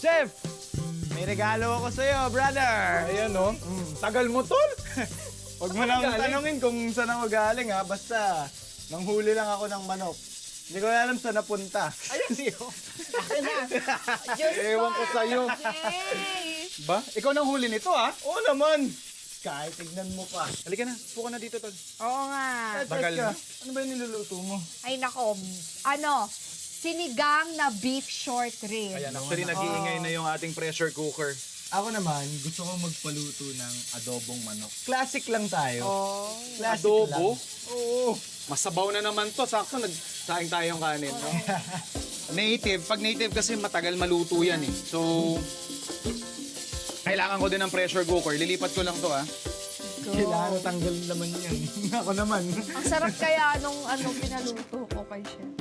Chef! May regalo ako sa'yo, brother! Ayan, no? Tagal mo, tol. Huwag mo nang galing? tanongin kung saan ako galing, ha? Basta, nanghuli lang ako ng manok. Hindi ko alam saan napunta. Ayan, Leo. Akin na. Diyos Ewan ko sa'yo. Yay! Ba? Ikaw nang huli nito, ha? Oo naman! Kahit tignan mo pa. Halika na. Upo ka na dito, tol. Oo nga. Tagal Teka, na. ano ba yung niluluto mo? Ay nako, sinigang na beef short rib. Ayan, actually, nag-iingay na yung ating pressure cooker. Ako naman, gusto ko magpaluto ng adobong manok. Classic lang tayo. Oh. Classic Adobo? lang. Oo. Masabaw na naman to. Sakto, nagsaing tayong kanin, no? Native. Pag native kasi matagal maluto yan, eh. So, kailangan ko din ng pressure cooker. Lilipat ko lang to, ha? Kailangan tanggal naman yan. Ako naman. Ang sarap kaya nung pinaluto ko kay Chef.